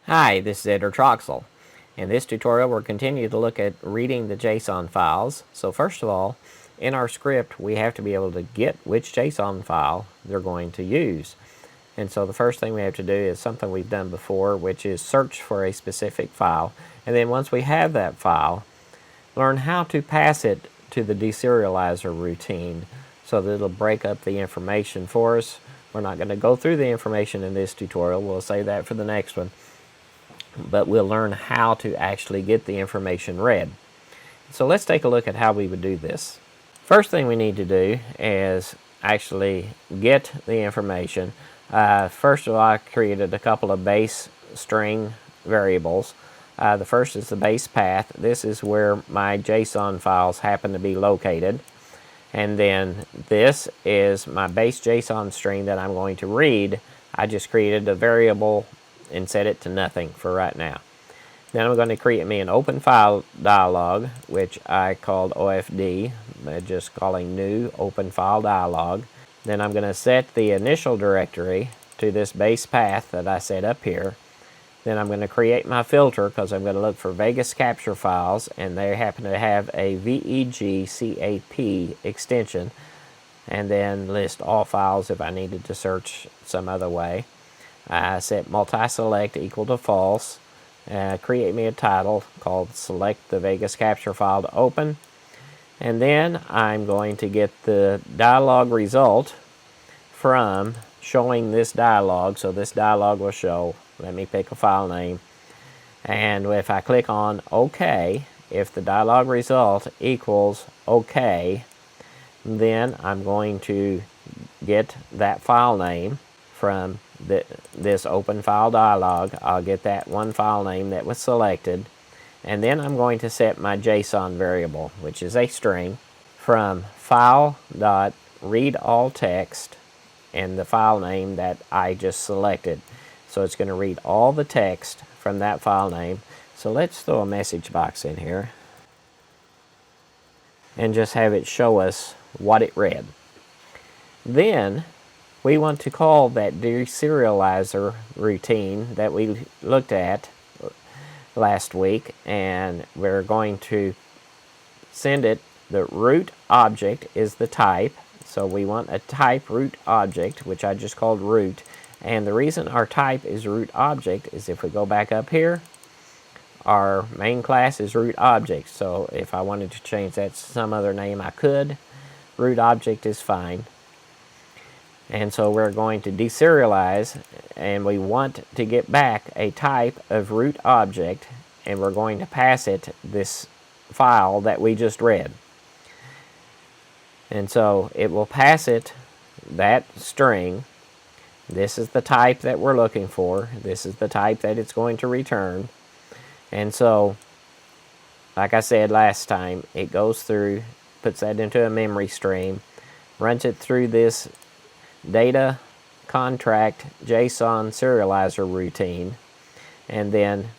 Hi, this is Editor Troxel. In this tutorial, we'll continue to look at reading the JSON files. So first of all, in our script, we have to be able to get which JSON file they're going to use. And so the first thing we have to do is something we've done before, which is search for a specific file. And then once we have that file, learn how to pass it to the deserializer routine so that it'll break up the information for us. We're not going to go through the information in this tutorial. We'll save that for the next one. But we'll learn how to actually get the information read. So let's take a look at how we would do this. First thing we need to do is actually get the information. First of all, I created a couple of base string variables. The first is the base path. This is where my JSON files happen to be located. And then this is my base JSON string that I'm going to read. I just created a variable and set it to nothing for right now. Then I'm going to create me an open file dialog, which I called OFD, just calling new open file dialog. Then I'm going to set the initial directory to this base path that I set up here. Then I'm going to create my filter because I'm going to look for Vegas capture files, and they happen to have a vegcap extension, and then list all files if I needed to search some other way. I set multi-select equal to false, create me a title called select the Vegas capture file to open, and then I'm going to get the dialog result from showing this dialog. So this dialog will show, let me pick a file name, and if I click on OK, if the dialog result equals OK, then I'm going to get that file name from this open file dialog. I'll get that one file name that was selected, and then I'm going to set my JSON variable, which is a string, from file.readAllText and the file name that I just selected. So it's going to read all the text from that file name. So let's throw a message box in here and just have it show us what it read. Then we want to call that deserializer routine that we looked at last week, and we're going to send it, the root object is the type, so we want a type root object, which I just called root. And the reason our type is root object is if we go back up here, our main class is root object. So if I wanted to change that to some other name, I could. Root object is fine. And so we're going to deserialize, and we want to get back a type of root object, and we're going to pass it this file that we just read. And so it will pass it that string. This is the type that we're looking for. This is the type that it's going to return. And so, like I said last time, it goes through, puts that into a memory stream, runs it through this data contract JSON serializer routine, and then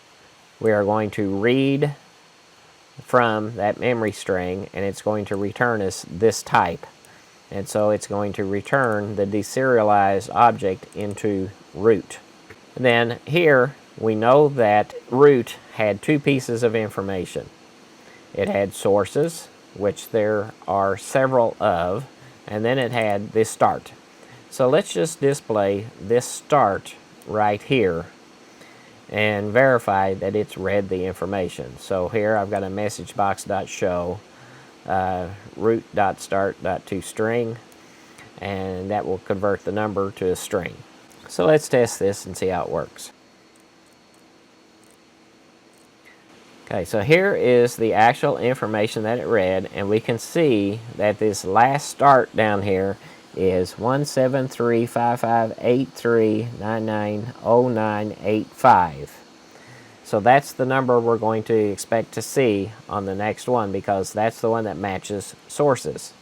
we are going to read from that memory string, and it's going to return us this type. And so it's going to return the deserialized object into root. Then here we know that root had two pieces of information. It had sources, which there are several of, and then it had this start. So let's just display this start right here and verify that it's read the information. So here I've got a message box.show root.start.toString, and that will convert the number to a string. So let's test this and see how it works. Okay, so here is the actual information that it read, and we can see that this last start down here is 1735583990985. So that's the number we're going to expect to see on the next one, because that's the one that matches sources.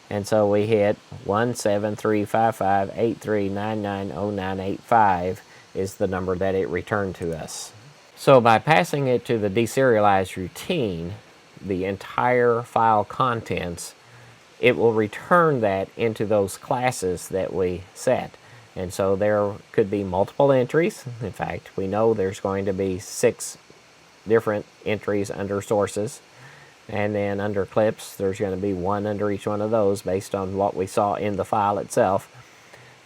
And so we hit 1735583990985 is the number that it returned to us. So by passing it to the deserialize routine, the entire file contents, it will return that into those classes that we set. And so there could be multiple entries. In fact, we know there's going to be 6 different entries under sources. And then under clips, there's going to be 1 under each one of those based on what we saw in the file itself.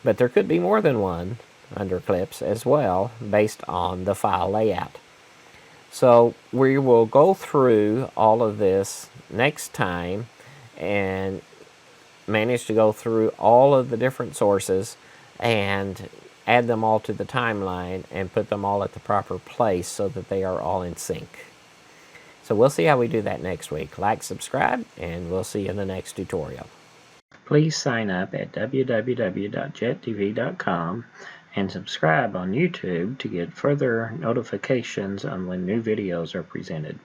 But there could be more than 1 under clips as well based on the file layout. So we will go through all of this next time and manage to go through all of the different sources and add them all to the timeline and put them all at the proper place so that they are all in sync. So we'll see how we do that next week. Like, subscribe, and we'll see you in the next tutorial. Please sign up at www.JETDV.com and subscribe on YouTube to get further notifications on when new videos are presented.